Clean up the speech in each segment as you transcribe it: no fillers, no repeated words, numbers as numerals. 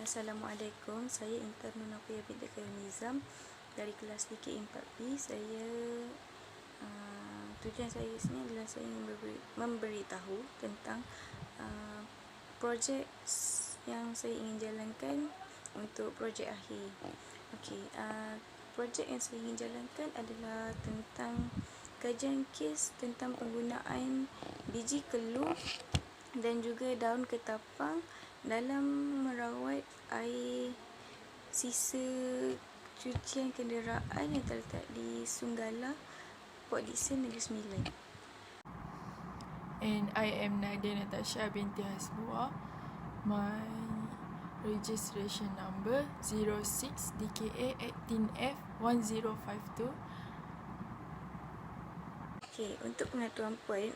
Assalamualaikum, saya Intan Nur Naquiah binti Nizam dari kelas DK4B. Tujuan saya sini adalah saya ingin memberitahu tentang projek yang saya ingin jalankan untuk projek akhir. Projek yang saya ingin jalankan adalah tentang kajian kes tentang penggunaan biji keluh dan juga daun ketapang dalam merawat air sisa cucian kenderaan yang terletak di Sunggala, Dickson Negeri Sembilan. And I am Nadia Natasha binti Hasbua. My registration number 06 DKA 18F 1052. Untuk pengetahuan poin,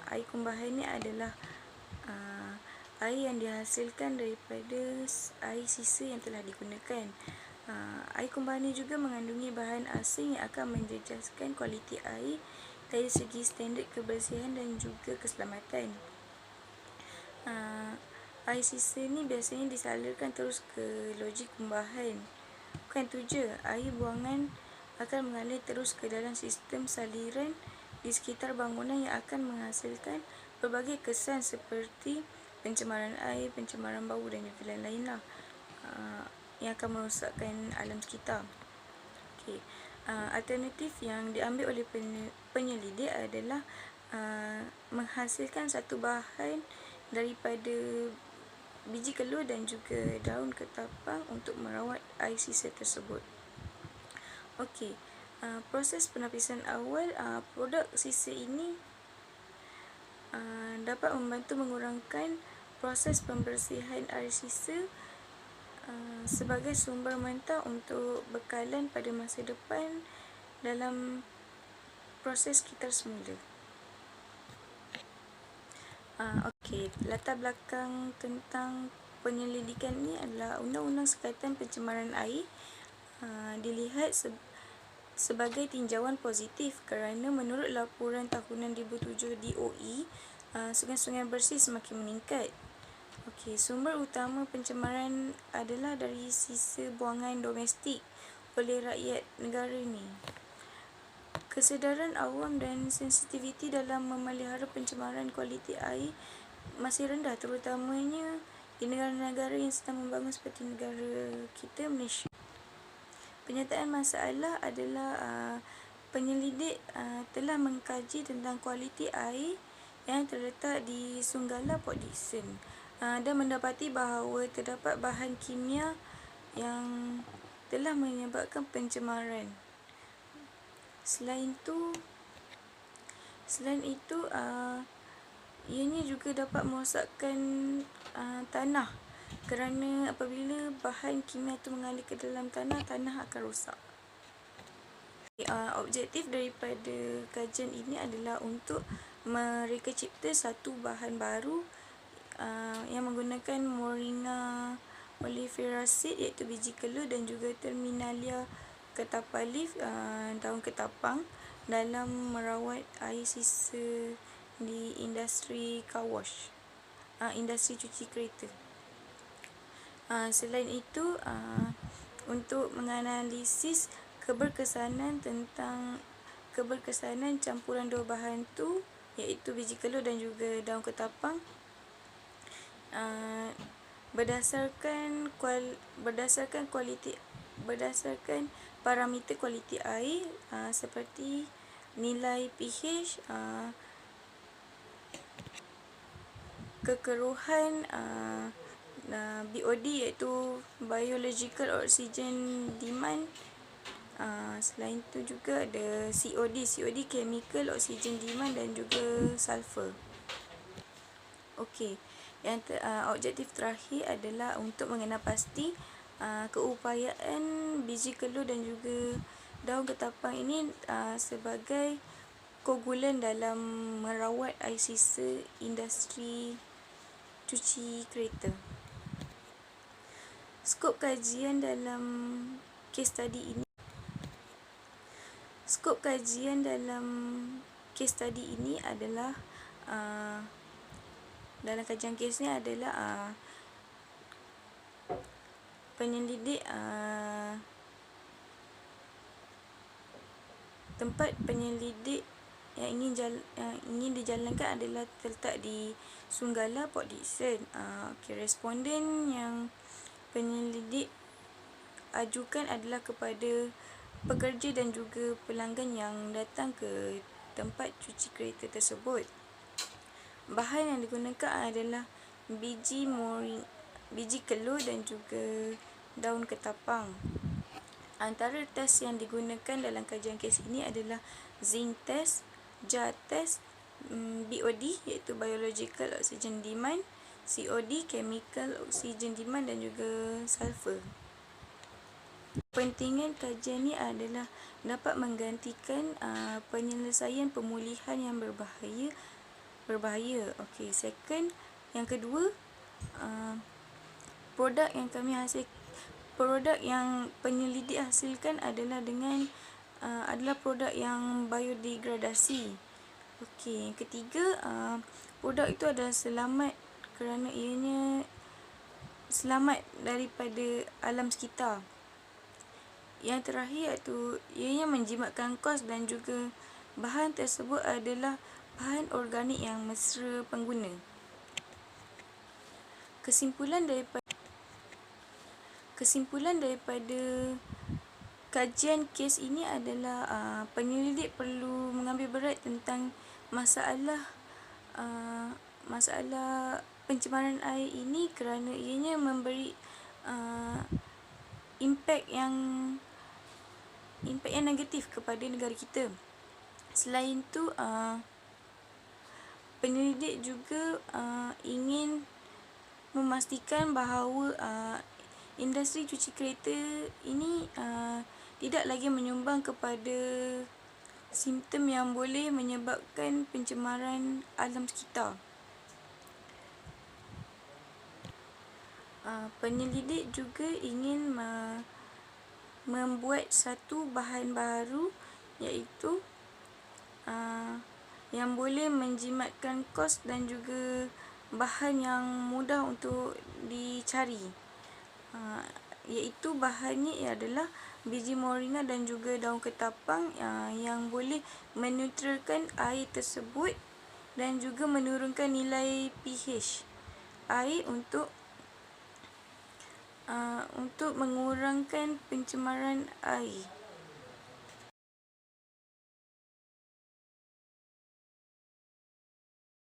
air kumbahan ni adalah air yang dihasilkan daripada air sisa yang telah digunakan. Air kumbahan ini juga mengandungi bahan asing yang akan menjejaskan kualiti air dari segi standard kebersihan dan juga keselamatan. Air sisa ni biasanya disalurkan terus ke loji kumbahan. Bukan itu je, air buangan akan mengalir terus ke dalam sistem saliran di sekitar bangunan yang akan menghasilkan berbagai kesan seperti pencemaran air, pencemaran bau dan juga lain-lain lah, yang akan merosakkan alam sekitar. Alternatif yang diambil oleh penyelidik adalah menghasilkan satu bahan daripada biji keluh dan juga daun ketapang untuk merawat air sisa tersebut. Proses penapisan awal, produk sisa ini dapat membantu mengurangkan proses pembersihan air sisa sebagai sumber mentah untuk bekalan pada masa depan dalam proses kita semula. Latar belakang tentang penyelidikan ini adalah Undang-Undang Sekatan Pencemaran Air dilihat sebagai tinjauan positif kerana menurut laporan tahunan 2007 DOE, sungai-sungai bersih semakin meningkat. Sumber utama pencemaran adalah dari sisa buangan domestik oleh rakyat negara ni. Kesedaran awam dan sensitiviti dalam memelihara pencemaran kualiti air masih rendah, terutamanya di negara-negara yang sedang membangun seperti negara kita, Malaysia. Penyataan masalah adalah penyelidik telah mengkaji tentang kualiti air yang terletak di Sunggala, Dickson, dan mendapati bahawa terdapat bahan kimia yang telah menyebabkan pencemaran. Selain itu, ianya juga dapat merosakkan tanah, kerana apabila bahan kimia itu mengalir ke dalam tanah, tanah akan rosak. Objektif daripada kajian ini adalah untuk mereka cipta satu bahan baru yang menggunakan Moringa olivera seed, iaitu biji keluh, dan juga Terminalia Catappa leaf, daun ketapang, dalam merawat air sisa di industri car wash, industri cuci kereta. Selain itu, untuk menganalisis keberkesanan campuran dua bahan tu, iaitu biji keluh dan juga daun ketapang, berdasarkan parameter kualiti air seperti nilai pH, kekeruhan, BOD iaitu biological oxygen demand. Selain itu juga ada COD chemical oxygen demand, dan juga sulfur. Objektif terakhir adalah untuk mengenal pasti keupayaan biji keluh dan juga daun ketapang ini sebagai koagulan dalam merawat air sisa industri cuci kereta. Skop kajian dalam kes study ini adalah dalam kajian kes ni adalah penyelidik tempat penyelidik yang ingin dijalankan adalah terletak di Sunggala, Port Dickson. Responden yang penyelidik ajukan adalah kepada pekerja dan juga pelanggan yang datang ke tempat cuci kereta tersebut. Bahan yang digunakan adalah biji kelor dan juga daun ketapang. Antara tes yang digunakan dalam kajian kes ini adalah zinc test, jar test, BOD iaitu biological oxygen demand, COD chemical oxygen demand dan juga sulfur. Kepentingan kajian ini adalah dapat menggantikan penyelesaian pemulihan yang berbahaya. Second, yang kedua, produk yang penyelidik hasilkan adalah produk yang biodegradasi. Yang ketiga, produk itu adalah selamat kerana ianya selamat daripada alam sekitar. Yang terakhir iaitu ianya menjimatkan kos dan juga bahan tersebut adalah bahan organik yang mesra pengguna. Kesimpulan daripada kajian kes ini adalah penyelidik perlu mengambil berat tentang masalah pencemaran air ini kerana ianya memberi impak yang negatif kepada negara kita. Selain itu, penyelidik juga ingin memastikan bahawa industri cuci kereta ini tidak lagi menyumbang kepada simptom yang boleh menyebabkan pencemaran alam sekitar. Penyelidik juga ingin membuat satu bahan baru iaitu yang boleh menjimatkan kos dan juga bahan yang mudah untuk dicari. Iaitu bahannya adalah biji moringa dan juga daun ketapang yang boleh menetralkan air tersebut dan juga menurunkan nilai pH air untuk mengurangkan pencemaran air.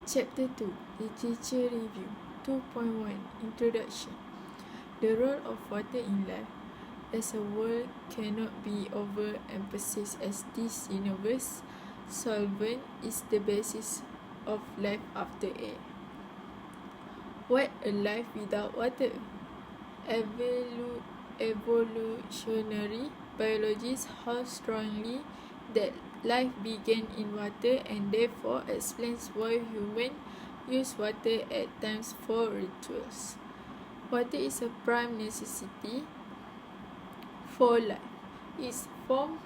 Chapter 2, Literature Review. 2.1, Introduction. The role of water in life as a whole cannot be overemphasized, as this universe solvent is the basis of life after air. What a life without water? Evolutionary biologists hold strongly that life began in water and therefore explains why humans use water at times for rituals. Water is a prime necessity for life. It forms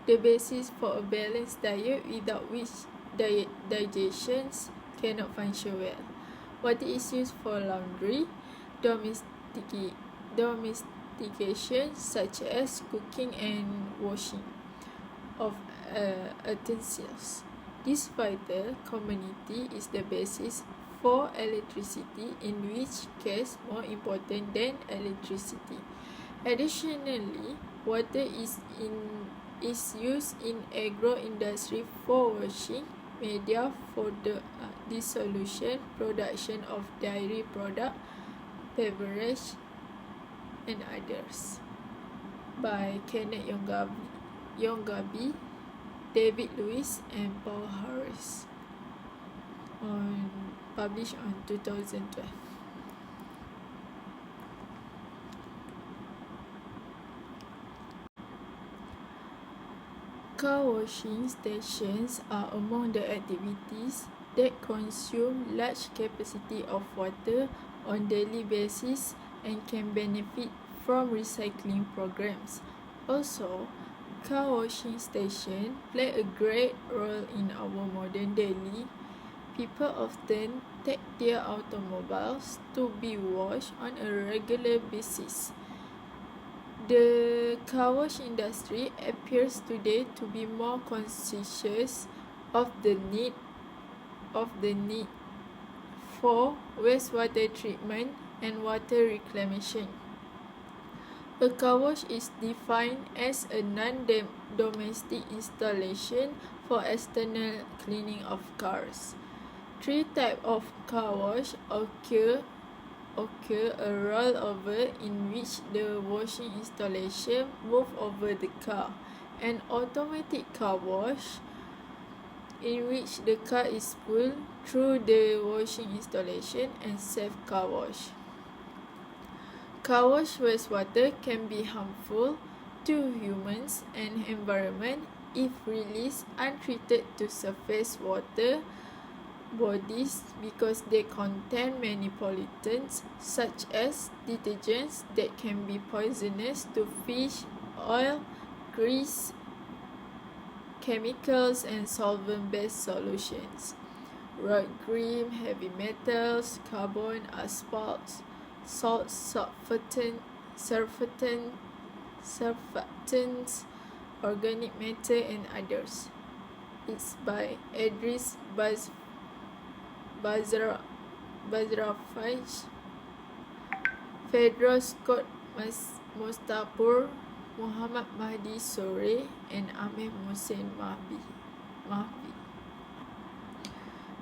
the basis for a balanced diet, without which digestion cannot function well. Water is used for laundry, domestication such as cooking and washing of utensils. This vital commodity is the basis for electricity, in which case more important than electricity. Additionally, water is used in agro-industry for washing media, for the dissolution, production of dairy product, beverage, and others. By Kenneth Yongabi, David Lewis, and Paul Harris. Published on 2012. Car washing stations are among the activities that consume large capacity of water on daily basis and can benefit from recycling programs. Also, car washing stations play a great role in our modern daily people often take their automobiles to be washed on a regular basis. The car wash industry appears today to be more conscious of the need for wastewater treatment and water reclamation. A car wash is defined as a non-domestic installation for external cleaning of cars. Three types of car wash occur: a rollover, in which the washing installation moves over the car; an automatic car wash, in which the car is pulled through the washing installation; and self-car wash. Car wash wastewater can be harmful to humans and environment if released untreated to surface water bodies, because they contain many pollutants such as detergents that can be poisonous to fish, oil, grease, chemicals, and solvent-based solutions. Road grime, heavy metals, carbon, asphalt, salt, surfactants, organic matter, and others. It's by Idris Bazrafaj, Fedros Scott Mustapur, Muhammad Mahdi Sore, and Amir Mohsen Mahbi.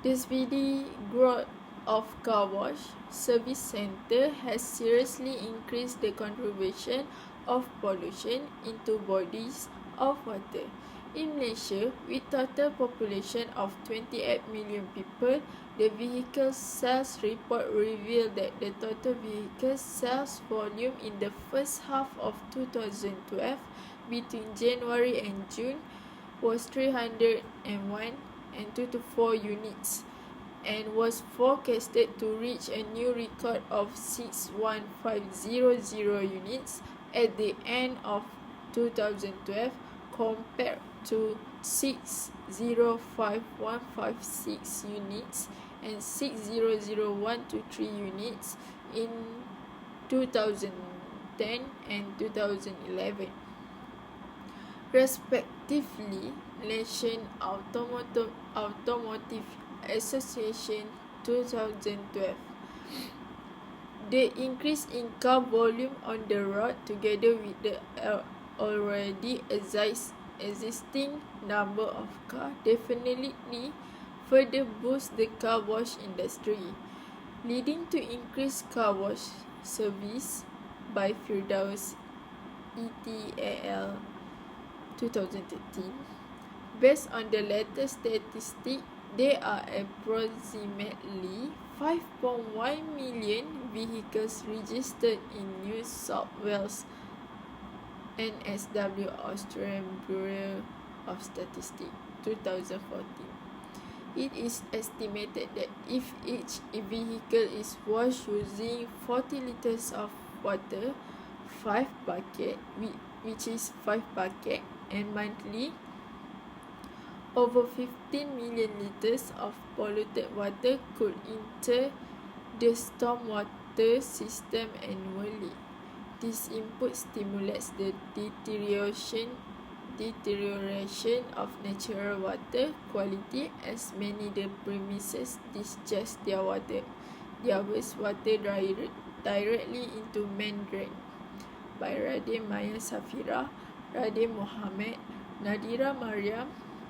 The speedy growth of car wash service centre has seriously increased the contribution of pollution into bodies of water. In Malaysia, with total population of 28 million people, the vehicle sales report revealed that the total vehicle sales volume in the first half of 2012 between January and June was 301 and 224 units, and was forecasted to reach a new record of 61500 units at the end of 2012, compared to 605156 units and 600123 units in 2010 and 2011, respectively. Malaysian Automotive Association 2012. The increase in car volume on the road, together with the already existing number of cars, definitely further boost the car wash industry, leading to increased car wash service by Firdaus ETAL 2013. Based on the latest statistic, there are approximately 5.1 million vehicles registered in New South Wales NSW, Australian Bureau of Statistics 2014. It is estimated that if each vehicle is washed using 40 liters of water, 5 buckets, and monthly, over 15 million liters of polluted water could enter the stormwater system annually. This input stimulates the deterioration of natural water quality, as many the premises discharge their wastewater directly into main drain. By Radin Maya Safira, Radin Mohammed, Nadira Mariam,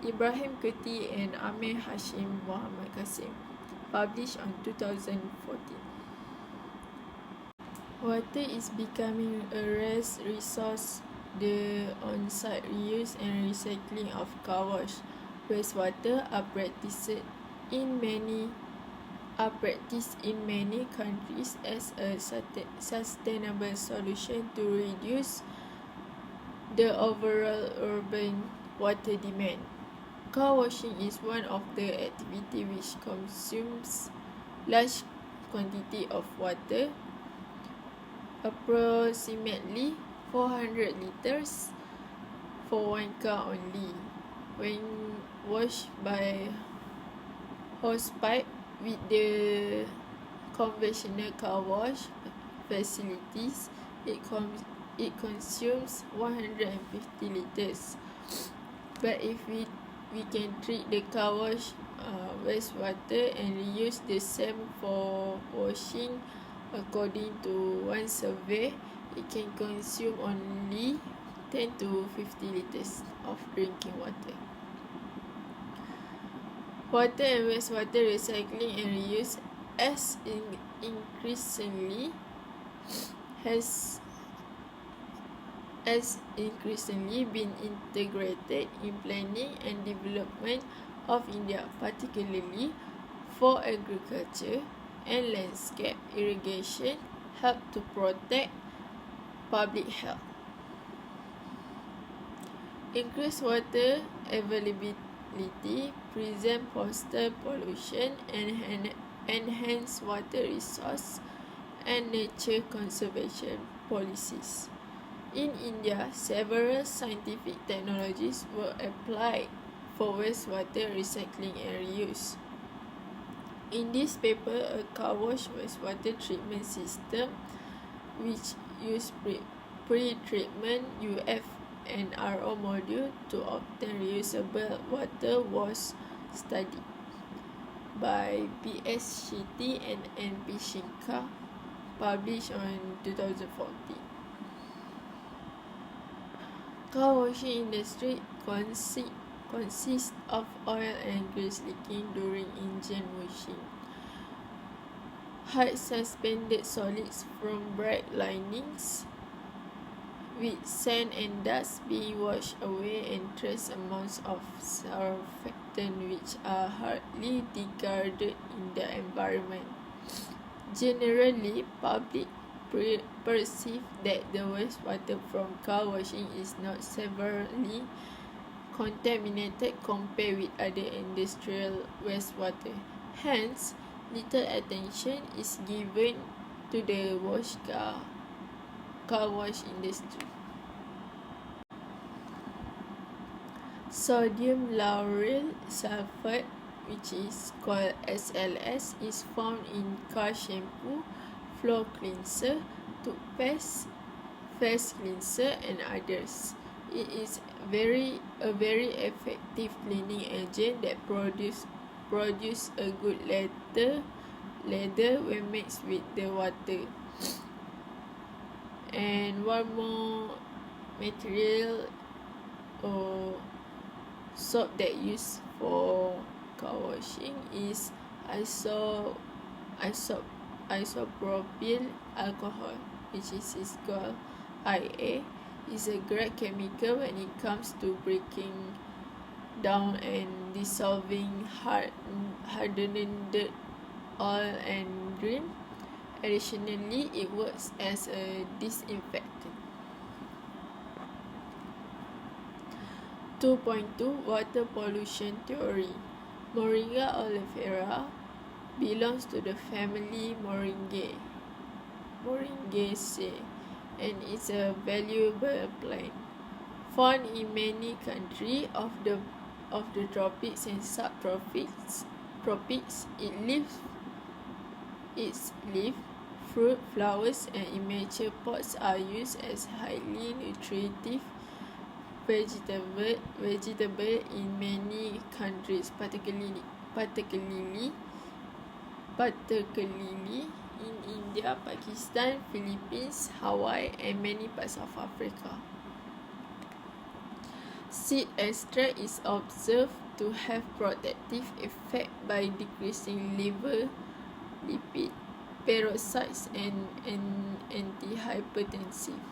Ibrahim Keti, and Amir Hashim Muhammad Kasim. Published on 2014. Water is becoming a rare resource. The on-site reuse and recycling of car wash wastewater are practiced in many countries as a sustainable solution to reduce the overall urban water demand. Car washing is one of the activities which consumes large quantity of water, approximately 400 liters for one car only. When washed by hose pipe with the conventional car wash facilities, it consumes 150 liters. But if we can treat the car wash wastewater and reuse the same for washing, according to one survey, it can consume only 10 to 50 liters of drinking water. Water and wastewater recycling and reuse has increasingly been integrated in planning and development of India, particularly for agriculture and landscape irrigation, help to protect public health. Increased water availability, prevent coastal pollution, and enhance water resource and nature conservation policies. In India, several scientific technologies were applied for wastewater recycling and reuse. In this paper, a car wash wastewater treatment system which used pre-treatment UF and RO module to obtain reusable water was studied by B.S. Shetty and N.P. Shinka, published on 2014. Car washing industry consists of oil and grease leaking during engine washing, hard suspended solids from brake linings, with sand and dust being washed away, and trace amounts of surfactant which are hardly degraded in the environment. Generally, public perceive that the wastewater from car washing is not severely contaminated compared with other industrial wastewater. Hence, little attention is given to the car wash industry. Sodium lauryl sulfate, which is called SLS, is found in car shampoo, floor cleanser, toothpaste, face cleanser, and others. It is a very effective cleaning agent that produce a good leather when mixed with the water. And one more material or soap that used for car washing is isopropyl alcohol, which is called IA. Is a great chemical when it comes to breaking down and dissolving hardened dirt, oil, and green. Additionally, it works as a disinfectant. 2.2 Water pollution theory. Moringa oleifera belongs to the family Moringaceae and is a valuable plant. Found in many countries of the tropics and subtropics, its leaf, fruit, flowers, and immature pods are used as highly nutritive vegetable in many countries, particularly in India, Pakistan, Philippines, Hawaii, and many parts of Africa. Seed extract is observed to have protective effect by decreasing liver lipid, parasites, and antihypertensive.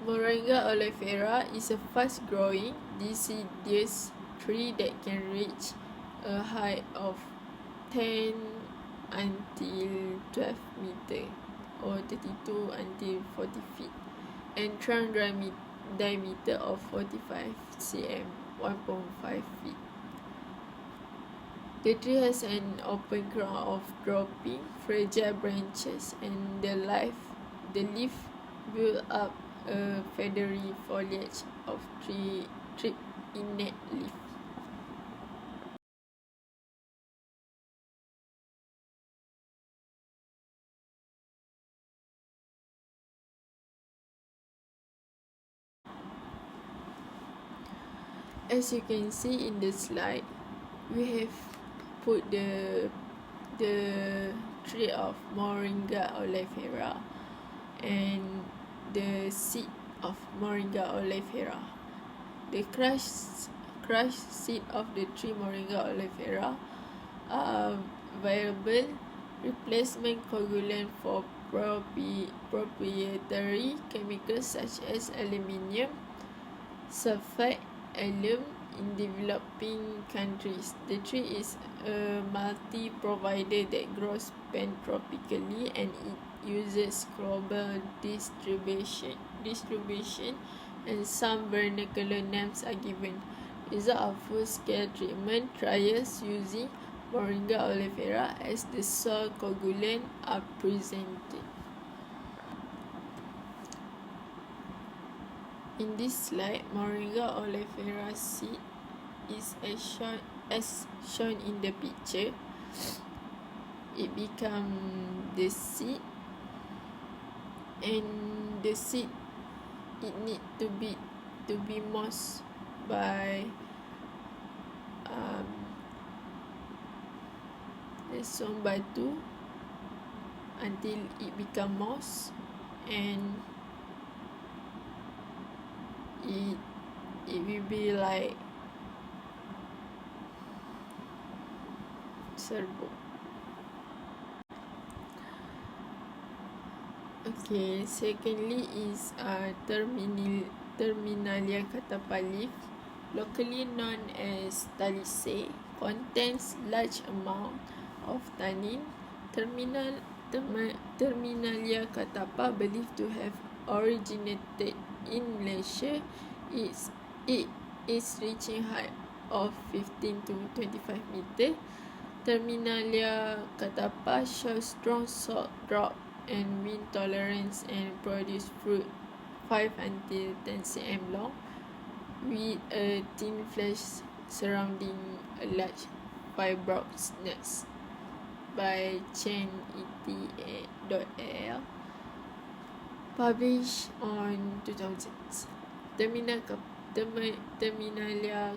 Moringa oleifera is a fast-growing deciduous tree that can reach a height of 10 until 12 meter or 32 until 40 feet and trunk diameter of 45 cm, 1.5 feet. The tree has an open crown of dropping, fragile branches, and the leaf build up a feathery foliage of tripinate leaf. As you can see in the slide, we have put the tree of Moringa oleifera and the seed of Moringa oleifera. The crushed seed of the tree Moringa oleifera are viable replacement coagulant for proprietary chemicals such as aluminium sulfate alum in developing countries. The tree is a multi-provider that grows pan-tropically and it uses global distribution and some vernacular names are given. Result of full-scale treatment trials using Moringa oleifera as the sole coagulant are presented. In this slide, Moringa oleifera seed is as shown in the picture. It become the seed, and the seed it need to be moist by lesung batu until it become moist, and it will be like serbuk. Okay, secondly is Terminalia Catappa leaf, locally known as talisay, contains large amount of tannin. Terminalia Catappa, believed to have originated in Malaysia, it is reaching height of 15 to 25 meter. Terminalia Catappa shows strong salt drop and wind tolerance and produce fruit 5 until 10 cm long with a thin flesh surrounding a large fibrous nuts. By Chen et.al. Published on 2000. Terminalia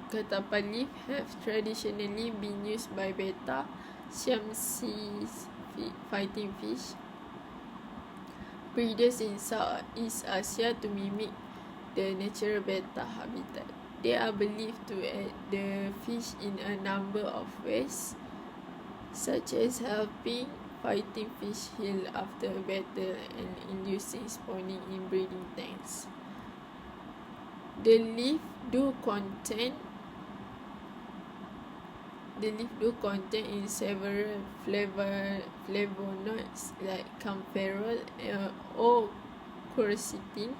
Catappa leaf have traditionally been used by betta, Siam sea fighting fish breeders in Southeast Asia to mimic the natural betta habitat. They are believed to aid the fish in a number of ways, such as helping fighting fish heal after a battle and inducing spawning in breeding tanks. The leaf do contain in several flavonoids like camphorol or quercetin,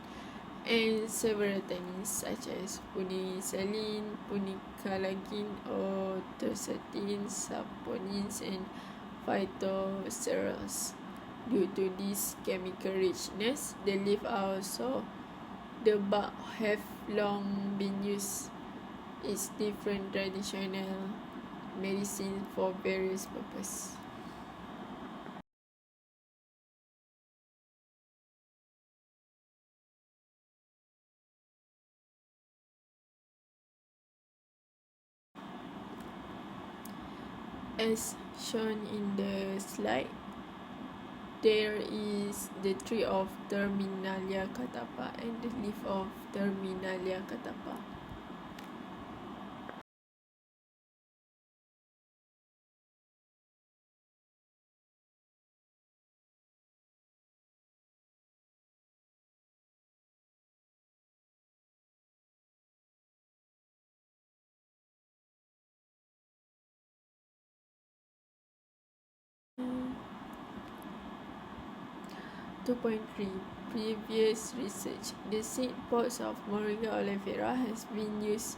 and several tannins such as punicillin, punicalagin or tercetin, saponins and phytosterols. Due to this chemical richness, the leaf the bark have long been used its different traditional medicine for various purposes. As shown in the slide, there is the tree of Terminalia Catappa and the leaf of Terminalia Catappa. Previous research. The seed pods of Moringa oleifera has been used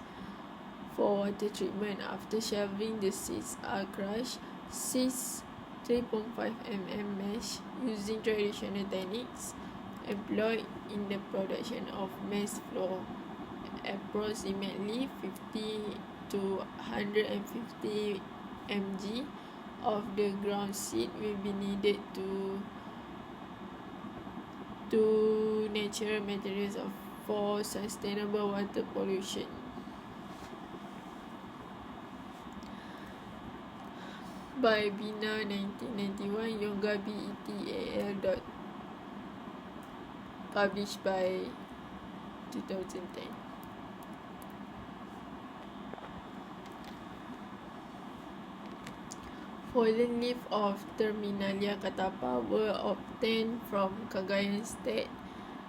for water treatment. After shelving, the seeds are crushed, 3.5 mm mesh using traditional techniques employed in the production of maize flour. Approximately 50 to 150 mg of the ground seed will be needed to natural materials of for sustainable water pollution. By Bina 1991, Yongga BETAL. Published by 2010. Fallen leaf of Terminalia Catappa were obtained from Cagayan State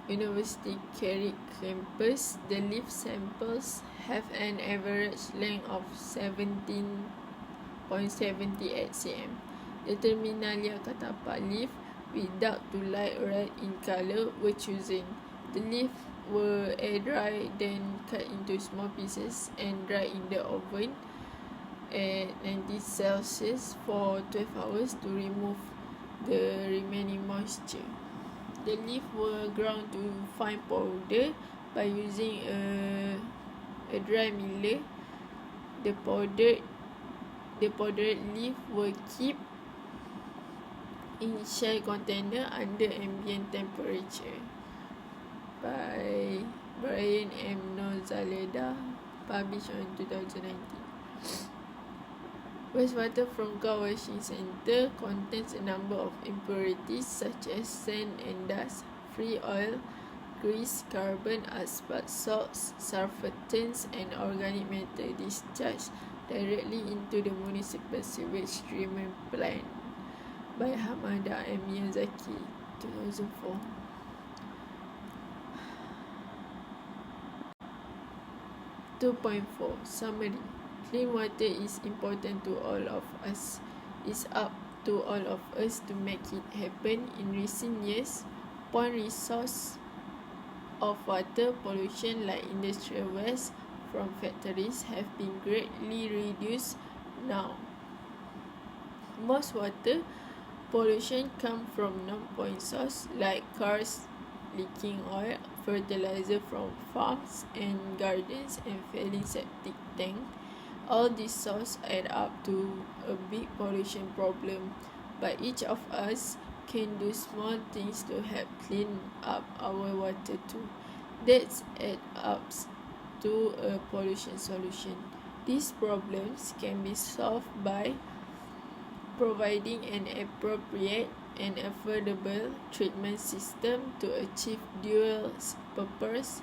University Kerik campus. The leaf samples have an average length of 17.78 cm. The Terminalia Catappa leaf with dark to light red in color were chosen. The leaf were air dried, then cut into small pieces and dried in the oven at 90 Celsius for 12 hours to remove the remaining moisture. The leaf were ground to fine powder by using a dry miller. The powdered leaf were kept in shell container under ambient temperature. By Brian M. Nozaleda, published on 2019. Wastewater from car washing center contains a number of impurities such as sand and dust, free oil, grease, carbon, asphalt, salts, surfactants, and organic matter discharged directly into the municipal sewage treatment plant. By Hamada M. Miyazaki, 2004. Summary. Clean water is important to all of us. It's up to all of us to make it happen. In recent years, point resource of water pollution like industrial waste from factories have been greatly reduced now. Most water pollution comes from non-point source like cars leaking oil, fertilizer from farms and gardens, and failing septic tank. All these sources add up to a big pollution problem, but each of us can do small things to help clean up our water too. That adds up to a pollution solution. These problems can be solved by providing an appropriate and affordable treatment system to achieve dual purpose.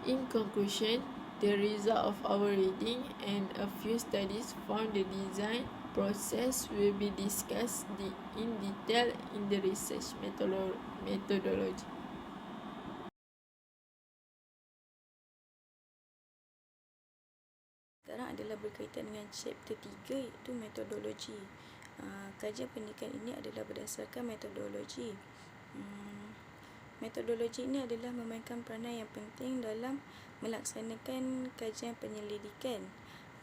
In conclusion, the result of our reading and a few studies found the design process will be discussed in detail in the research methodology. Sekarang adalah berkaitan dengan chapter 3 iaitu metodologi. Kajian pendidikan ini adalah berdasarkan metodologi. Metodologi ini adalah memainkan peranan yang penting dalam melaksanakan kajian penyelidikan.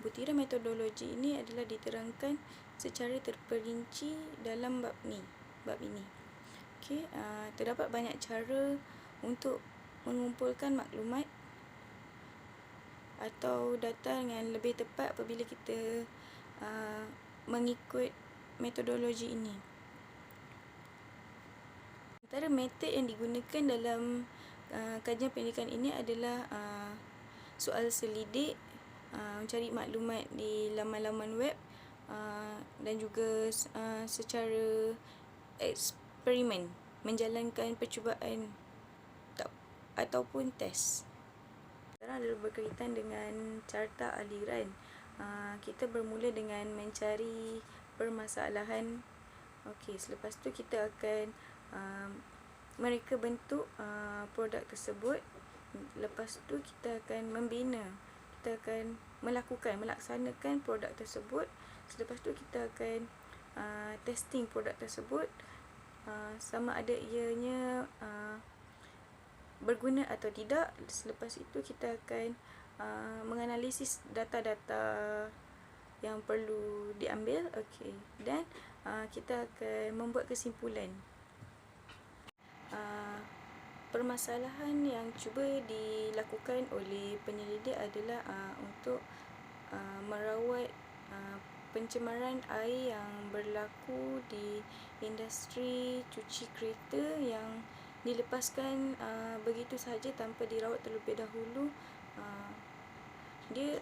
Butiran metodologi ini adalah diterangkan secara terperinci dalam bab ini. Terdapat banyak cara untuk mengumpulkan maklumat atau data dengan lebih tepat apabila kita mengikut metodologi ini. Antara metod yang digunakan dalam kajian pendidikan ini adalah soal selidik, mencari maklumat di laman-laman web, dan juga secara eksperimen, menjalankan percubaan ataupun test. Sekarang adalah berkaitan dengan carta aliran. Kita bermula dengan mencari permasalahan. Selepas tu kita akan mereka bentuk produk tersebut. Lepas tu kita akan membina, kita akan melaksanakan produk tersebut. Selepas tu kita akan testing produk tersebut, sama ada ianya berguna atau tidak. Selepas itu kita akan menganalisis data-data yang perlu diambil. Dan kita akan membuat kesimpulan. Permasalahan yang cuba dilakukan oleh penyelidik adalah untuk merawat pencemaran air yang berlaku di industri cuci kereta yang dilepaskan begitu sahaja tanpa dirawat terlebih dahulu. Dia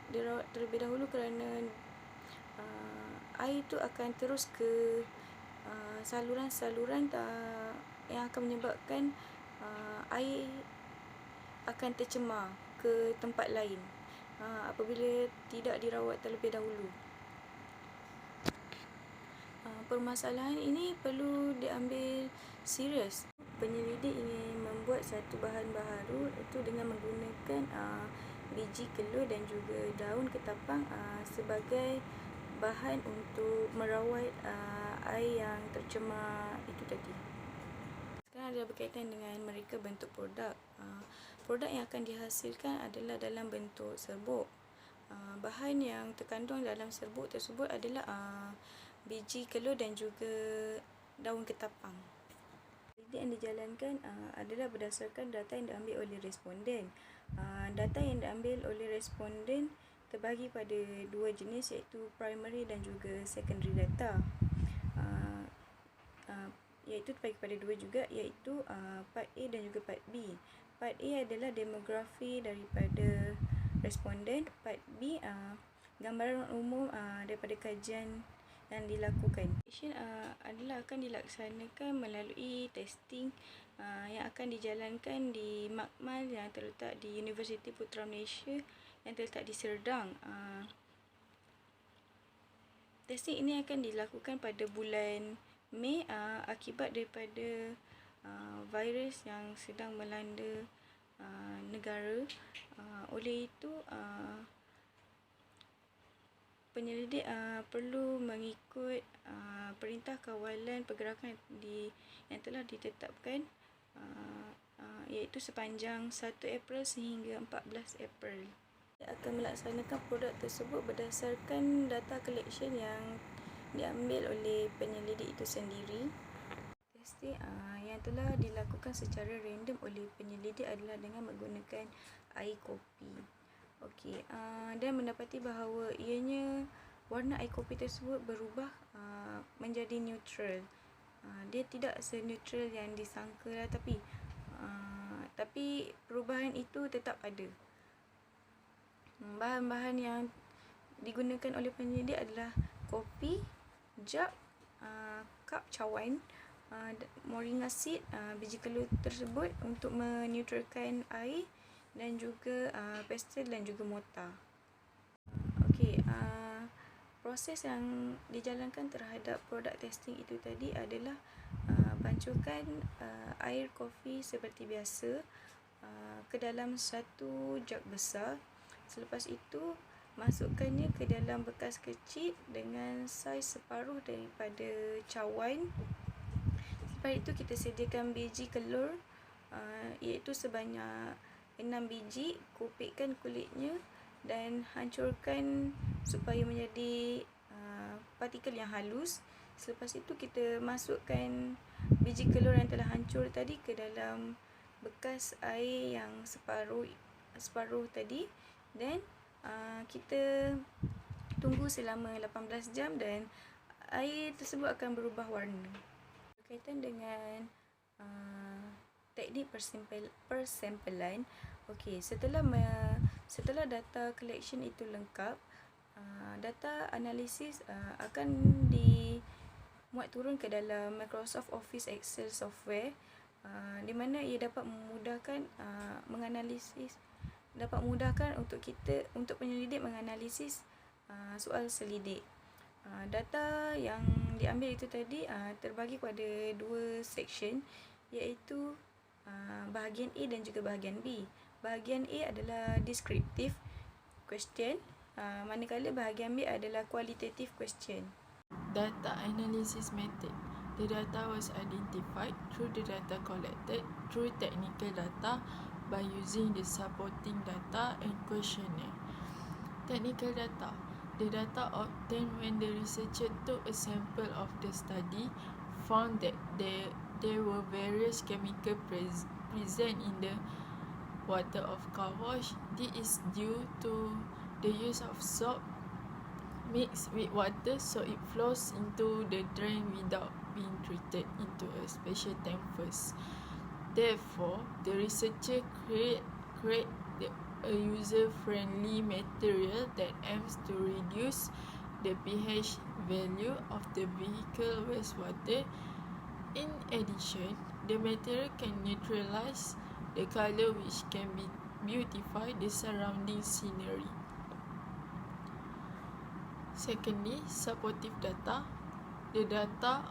dirawat terlebih dahulu kerana air itu akan terus ke saluran-saluran yang akan menyebabkan air akan tercemar ke tempat lain apabila tidak dirawat terlebih dahulu. Permasalahan ini perlu diambil serius. Penyelidik ingin membuat satu bahan baharu itu dengan menggunakan biji kelor dan juga daun ketapang sebagai bahan untuk merawat air yang tercemar itu tadi. Sekarang adalah berkaitan dengan mereka bentuk produk. Produk yang akan dihasilkan adalah dalam bentuk serbuk. Bahan yang terkandung dalam serbuk tersebut adalah biji kelor dan juga daun ketapang. Penelitian yang dijalankan adalah berdasarkan data yang diambil oleh responden. Data yang diambil oleh responden terbagi pada dua jenis, iaitu primary dan juga secondary data. Iaitu terbagi pada dua juga, iaitu part A dan juga part B. Part A adalah demografi daripada responden, part B gambaran umum daripada kajian yang dilakukan. Adalah akan dilaksanakan melalui testing yang akan dijalankan di makmal yang terletak di Universiti Putra Malaysia yang terletak di Serdang. Testing ini akan dilakukan pada bulan Mei akibat daripada virus yang sedang melanda negara. Oleh itu penyelidik perlu mengikut perintah kawalan pergerakan yang telah ditetapkan, iaitu sepanjang 1 April sehingga 14 April. Dia akan melaksanakan produk tersebut berdasarkan data collection yang diambil oleh penyelidik itu sendiri. Testing yang telah dilakukan secara random oleh penyelidik adalah dengan menggunakan air kopi. Okey, dan mendapati bahawa ianya warna air kopi tersebut berubah menjadi neutral. Dia tidak seneutral yang disangka lah, tapi perubahan itu tetap ada. Bahan-bahan yang digunakan oleh penyelidik adalah kopi, jug, kap cawan, moringa seed, biji kelor tersebut untuk meneutralkan air, dan juga pestle dan juga mortar. Okey, proses yang dijalankan terhadap produk testing itu tadi adalah bancukan air kopi seperti biasa ke dalam satu jug besar. Selepas itu masukkannya ke dalam bekas kecil dengan saiz separuh daripada cawan. Selepas itu kita sediakan biji kelor iaitu sebanyak 6 biji, kupikkan kulitnya dan hancurkan supaya menjadi partikel yang halus. Selepas itu kita masukkan biji kelor yang telah hancur tadi ke dalam bekas air yang separuh tadi, dan kita tunggu selama 18 jam dan air tersebut akan berubah warna. Berkaitan dengan teknik persempelan. Okey, setelah data collection itu lengkap, data analisis akan dimuat turun ke dalam Microsoft Office Excel software, di mana ia dapat memudahkan untuk penyelidik menganalisis soal selidik. Data yang diambil itu tadi terbagi pada dua section, iaitu bahagian A dan juga bahagian B. Bahagian A adalah descriptive question, manakala bahagian B adalah qualitative question. Data analysis method. The data was identified through the data collected through technical data by using the supporting data and questionnaire. Technical data. The data obtained when the researcher took a sample of the study found that there were various chemicals present in the water of car wash. This is due to the use of soap mixed with water, so it flows into the drain without being treated into a special tank first. Therefore, the researcher create a user-friendly material that aims to reduce the pH value of the vehicle wastewater. In addition, the material can neutralize the colour, which can beautify the surrounding scenery. Secondly, supportive data. The data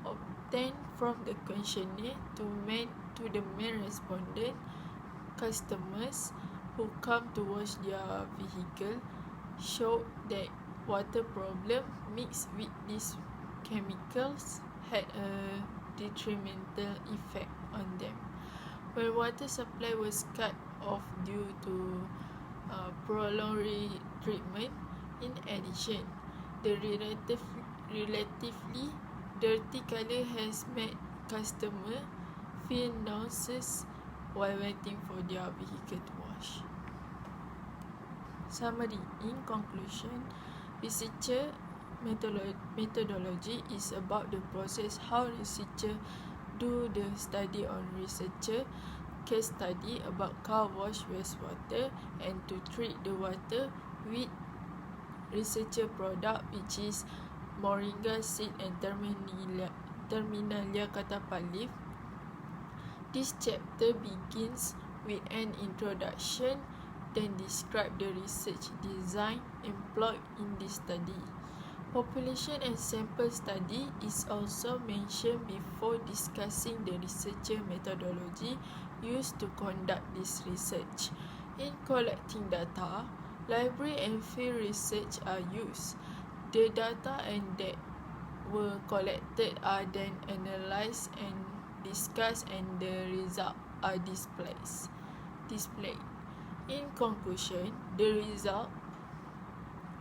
obtained from the questionnaire to the main respondent customers who come to wash their vehicle showed that water problem mixed with these chemicals had a detrimental effect on them. When water supply was cut off due to prolonged treatment, in addition, the relatively dirty colour has made customers feel nauseous while waiting for their vehicle to wash. Summary. In conclusion, researcher methodology is about the process how researcher do the study on researcher, case study about car wash wastewater, and to treat the water with researcher product, which is Moringa seed and Terminalia Catappa leaf. This chapter begins with an introduction, then describe the research design employed in this study. Population and sample study is also mentioned before discussing the researcher methodology used to conduct this research. In collecting data, library and field research are used. The data that were collected are then analysed and discussed, and the results are displayed. In conclusion, the result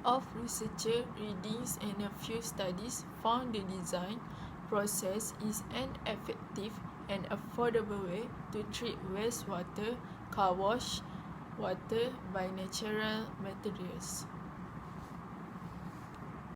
of researcher readings and a few studies found the design process is an effective and affordable way to treat wastewater car wash water by natural materials.